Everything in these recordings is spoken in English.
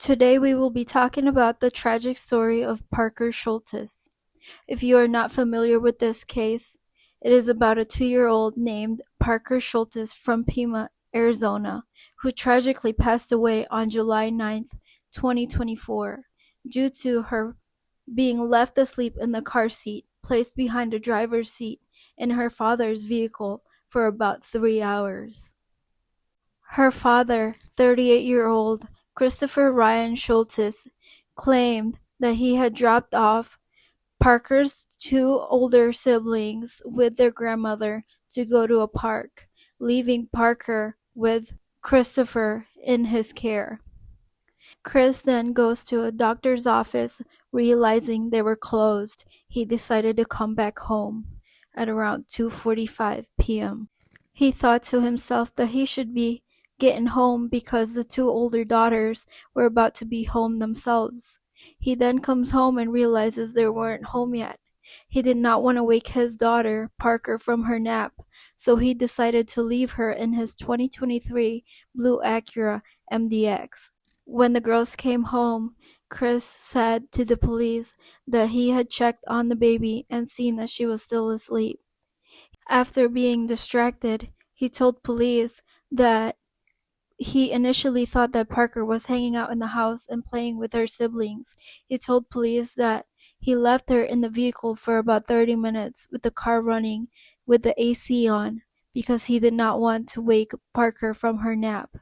Today we will be talking about the tragic story of Parker Scholtes. If you are not familiar with this case, it is about a 2-year-old named Parker Scholtes from Pima, Arizona, who tragically passed away on July 9th, 2024, due to her being left asleep in the car seat placed behind the driver's seat in her father's vehicle for about 3 hours. Her father, 38-year-old Christopher Ryan Scholtes, claimed that he had dropped off Parker's two older siblings with their grandmother to go to a park, leaving Parker with Christopher in his care. Chris then goes to a doctor's office. Realizing they were closed, he decided to come back home at around 2:45 p.m. He thought to himself that he should be getting home because the two older daughters were about to be home themselves. He then comes home and realizes they weren't home yet. He did not want to wake his daughter, Parker, from her nap, so he decided to leave her in his 2023 blue Acura MDX. When the girls came home, Chris said to the police that he had checked on the baby and seen that she was still asleep. After being distracted, he told police that he initially thought that Parker was hanging out in the house and playing with her siblings. He told police that he left her in the vehicle for about 30 minutes with the car running with the AC on because he did not want to wake Parker from her nap.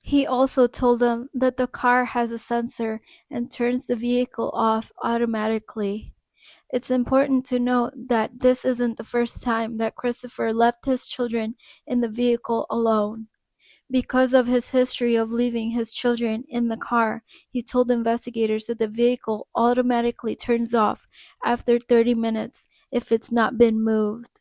He also told them that the car has a sensor and turns the vehicle off automatically. It's important to note that this isn't the first time that Christopher left his children in the vehicle alone. Because of his history of leaving his children in the car, he told investigators that the vehicle automatically turns off after 30 minutes if it's not been moved.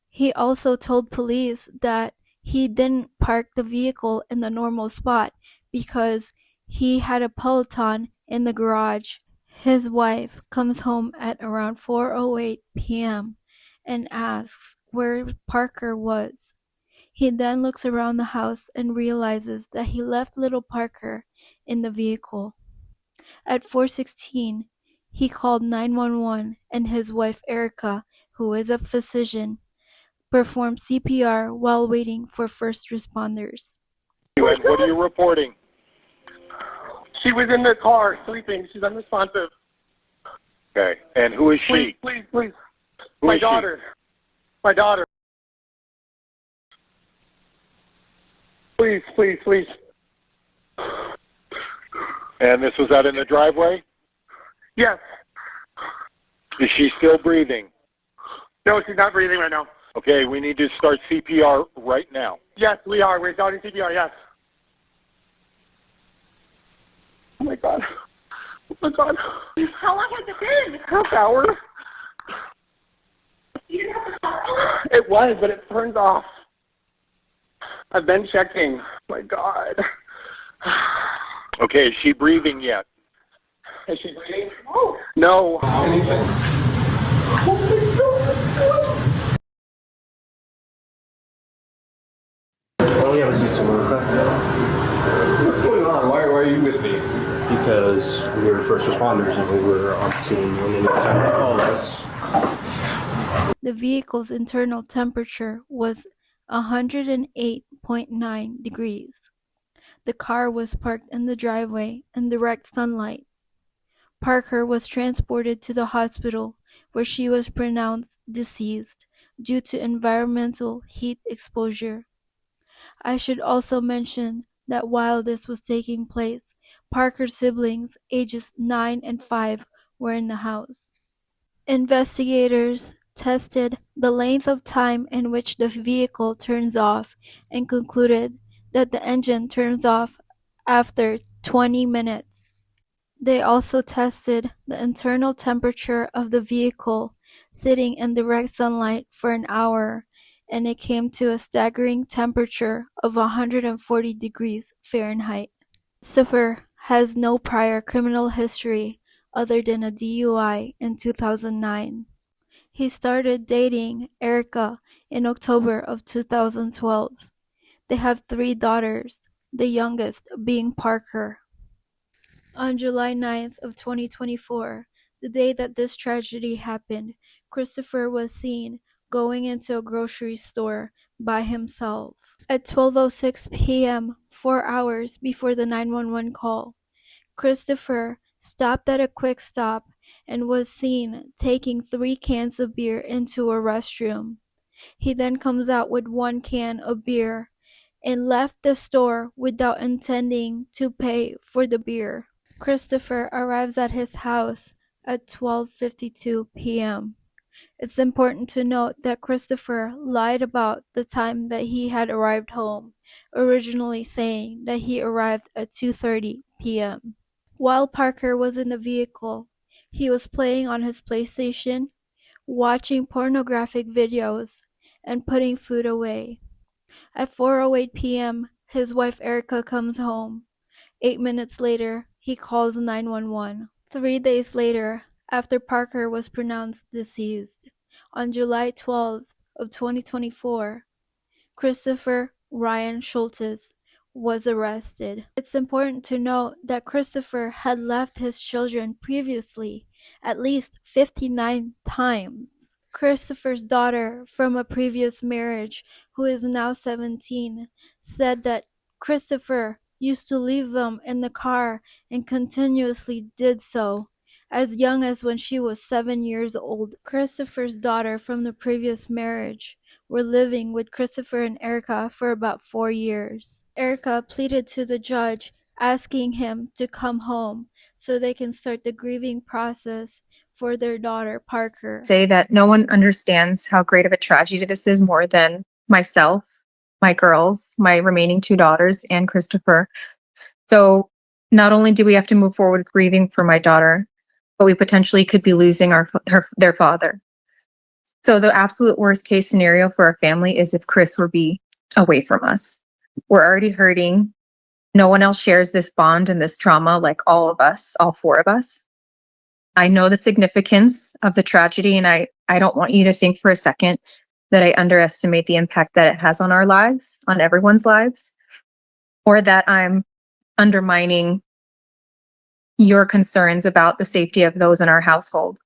He also told police that he didn't park the vehicle in the normal spot because he had a Peloton in the garage. His wife comes home at around 4:08 p.m. and asks where Parker was. He then looks around the house and realizes that he left little Parker in the vehicle. At 4:16, he called 911 and his wife Erica, who is a physician, performed CPR while waiting for first responders. And what are you reporting? She was in the car sleeping. She's unresponsive. Okay. And who is she? Please. Who My is daughter. My daughter. Please. And this was out in the driveway? Yes. Is she still breathing? No, she's not breathing right now. Okay, we need to start CPR right now. Yes, we are. We're starting CPR, yes. Oh, my God. How long has it been? Half hour. You didn't have to stop. It was, but it turns off. I've been checking. My God. Okay, is she breathing yet? Is she breathing? No. Anything. Oh, yeah, let's get some more. What's going on? Why are you with me? Because we were first responders and we were on scene when they time to call us. The vehicle's internal temperature was 108.9 degrees. The car was parked in the driveway in direct sunlight. Parker was transported to the hospital where she was pronounced deceased due to environmental heat exposure. I should also mention that while this was taking place, Parker's siblings, ages 9 and 5, were in the house. Investigators tested the length of time in which the vehicle turns off and concluded that the engine turns off after 20 minutes. They also tested the internal temperature of the vehicle sitting in direct sunlight for an hour, and it came to a staggering temperature of 140 degrees Fahrenheit. Christopher has no prior criminal history other than a DUI in 2009. He started dating Erica in October of 2012. They have 3 daughters, the youngest being Parker. On July 9th of 2024, the day that this tragedy happened, Christopher was seen going into a grocery store by himself. At 12:06 p.m., 4 hours before the 911 call, Christopher stopped at a quick stop and was seen taking 3 cans of beer into a restroom. He then comes out with 1 can of beer and left the store without intending to pay for the beer. Christopher arrives at his house at 12:52 p.m. It's important to note that Christopher lied about the time that he had arrived home, originally saying that he arrived at 2:30 p.m. While Parker was in the vehicle, he was playing on his PlayStation, watching pornographic videos, and putting food away. At 4:08 p.m., his wife Erica comes home. 8 minutes later, he calls 911. 3 days later, after Parker was pronounced deceased, on July 12th of 2024, Christopher Ryan Scholtes was arrested. It's important to note that Christopher had left his children previously at least 59 times. Christopher's daughter from a previous marriage, who is now 17, said that Christopher used to leave them in the car and continuously did so, as young as when she was 7 years old. Christopher's daughter from the previous marriage were living with Christopher and Erica for about 4 years. Erica pleaded to the judge, asking him to come home so they can start the grieving process for their daughter, Parker. Say that no one understands how great of a tragedy this is more than myself, my girls, my remaining 2 daughters, and Christopher. So not only do we have to move forward with grieving for my daughter, but we potentially could be losing their father. So the absolute worst case scenario for our family is if Chris were be away from us. We're already hurting. No one else shares this bond and this trauma like all of us, all 4 of us. I know the significance of the tragedy, and I don't want you to think for a second that I underestimate the impact that it has on our lives, on everyone's lives, or that I'm undermining your concerns about the safety of those in our household.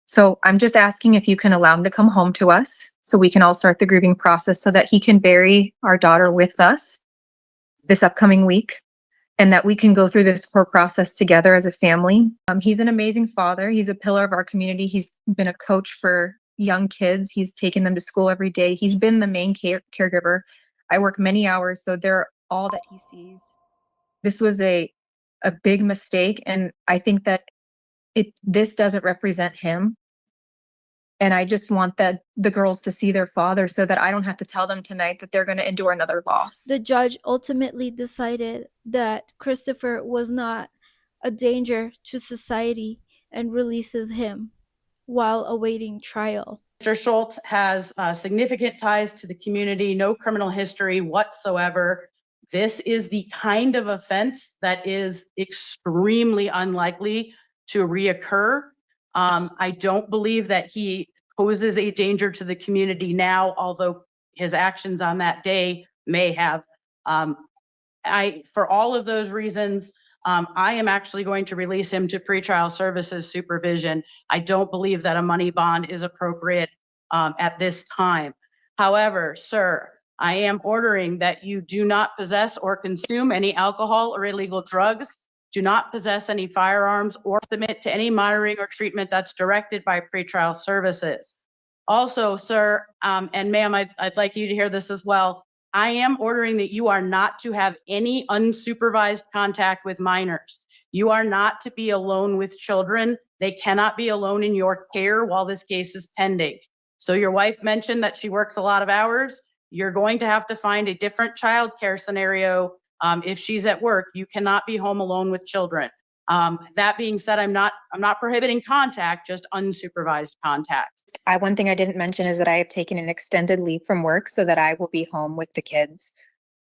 So I'm just asking if you can allow him to come home to us so we can all start the grieving process so that he can bury our daughter with us this upcoming week and that we can go through this whole process together as a family. He's an amazing father. He's a pillar of our community. He's been a coach for young kids. He's taken them to school every day. He's been the main caregiver. I work many hours, so they're all that he sees. This was a big mistake, and I think that this doesn't represent him. And I just want the girls to see their father so that I don't have to tell them tonight that they're going to endure another loss. The judge ultimately decided that Christopher was not a danger to society and releases him while awaiting trial. Mr. Scholtes has significant ties to the community, no criminal history whatsoever. This is the kind of offense that is extremely unlikely to reoccur. I don't believe that he poses a danger to the community now, although his actions on that day may have. For all of those reasons, I am actually going to release him to pretrial services supervision. I don't believe that a money bond is appropriate at this time. However, sir, I am ordering that you do not possess or consume any alcohol or illegal drugs, do not possess any firearms, or submit to any monitoring or treatment that's directed by pretrial services. Also, sir, and ma'am, I'd like you to hear this as well. I am ordering that you are not to have any unsupervised contact with minors. You are not to be alone with children. They cannot be alone in your care while this case is pending. So your wife mentioned that she works a lot of hours. You're going to have to find a different childcare scenario if she's at work. You cannot be home alone with children. That being said, I'm not prohibiting contact, just unsupervised contact. One thing I didn't mention is that I have taken an extended leave from work so that I will be home with the kids.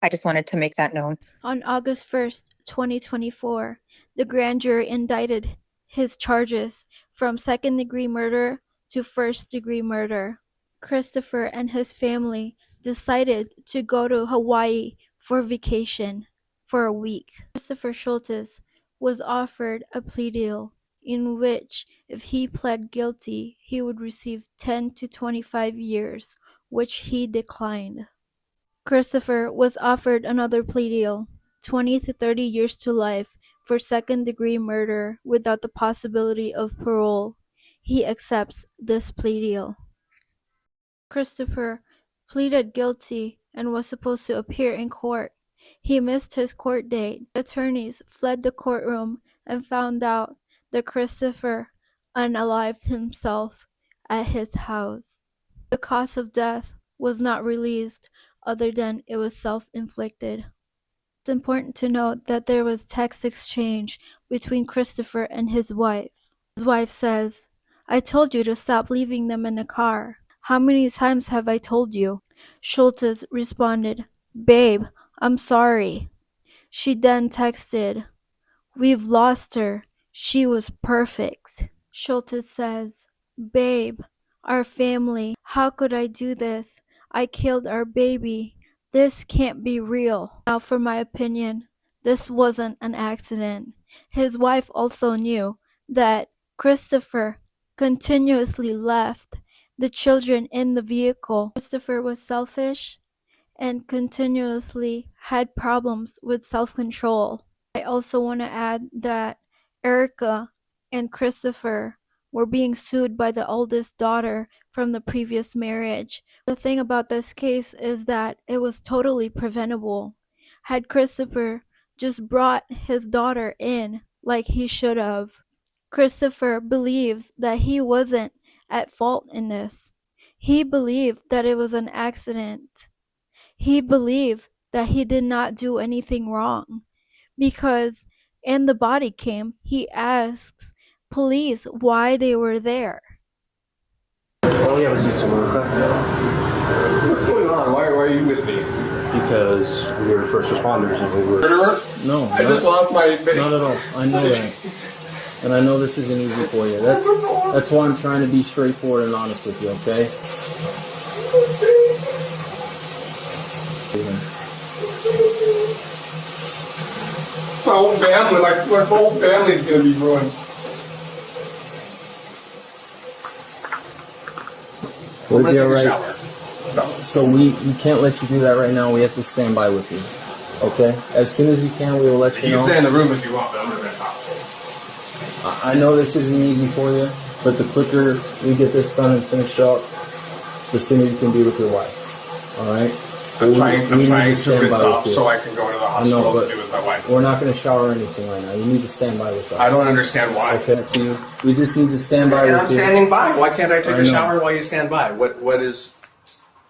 I just wanted to make that known. On August 1st, 2024, the grand jury indicted his charges from second-degree murder to first-degree murder. Christopher and his family decided to go to Hawaii for vacation for a week. Christopher Scholtes was offered a plea deal in which, if he pled guilty, he would receive 10 to 25 years, which he declined. Christopher was offered another plea deal, 20 to 30 years to life for second-degree murder without the possibility of parole. He accepts this plea deal. Christopher pleaded guilty and was supposed to appear in court. He missed his court date. Attorneys fled the courtroom and found out that Christopher unalived himself at his house. The cause of death was not released other than it was self-inflicted. It's important to note that there was text exchange between Christopher and his wife. His wife says, "I told you to stop leaving them in the car. How many times have I told you?" Scholtes responded, "Babe, I'm sorry." She then texted, "We've lost her. She was perfect." Scholtes says, "Babe, our family, how could I do this? I killed our baby. This can't be real." Now, for my opinion, this wasn't an accident. His wife also knew that Christopher continuously left the children in the vehicle. Christopher was selfish and continuously had problems with self-control. I also want to add that Erica and Christopher were being sued by the oldest daughter from the previous marriage. The thing about this case is that it was totally preventable. Had Christopher just brought his daughter in like he should have. Christopher believes that he wasn't at fault in this. He believed that it was an accident. He believed that he did not do anything wrong because in the body cam, he asks police why they were there. Why don't we have a seat somewhere? What's going on? Why are you with me? Because we were first responders and we were... No, I just lost my... not at all. I know that. And I know this isn't easy for you. That's why I'm trying to be straightforward and honest with you, okay? My whole family, my whole family's gonna be ruined. Would it be alright? So we can't let you do that right now. We have to stand by with you. Okay? As soon as you can, we will let you You know. can stay in the room if you want, but I'm gonna talk. I know this isn't easy for you, but the quicker we get this done and finished up, the sooner you can be with your wife. Alright? I'm trying to rinse off you. so I can go to the hospital but to be with my wife. we're not going to shower or anything right now. You need to stand by with us. I don't understand why. Okay, that's you. We just need to stand by And with I'm you. standing by. Why can't I take I a know. shower while you stand by? What is...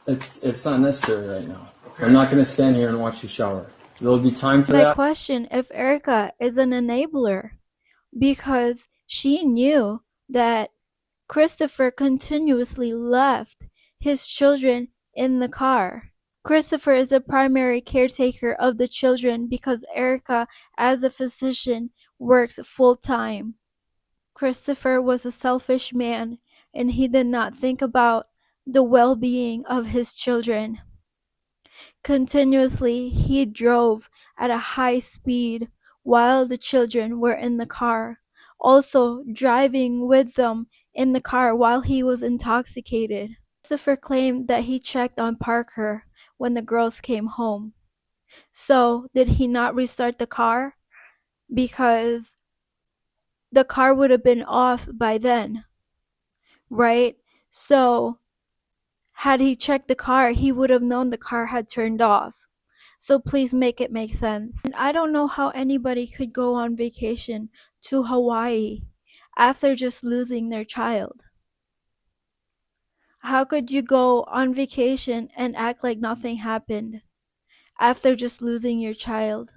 It's not necessary right now. Okay. I'm not going to stand here and watch you shower. There'll be time for I that. question if Erica is an enabler because she knew that Christopher continuously left his children in the car. Christopher is the primary caretaker of the children because Erica, as a physician, works full-time. Christopher was a selfish man and he did not think about the well-being of his children. Continuously, he drove at a high speed while the children were in the car, also driving with them in the car while he was intoxicated. Christopher claimed that he checked on Parker when the girls came home. So, did he not restart the car? Because the car would have been off by then, right? So, had he checked the car, he would have known the car had turned off. So please make it make sense. And I don't know how anybody could go on vacation to Hawaii after just losing their child. How could you go on vacation and act like nothing happened after just losing your child?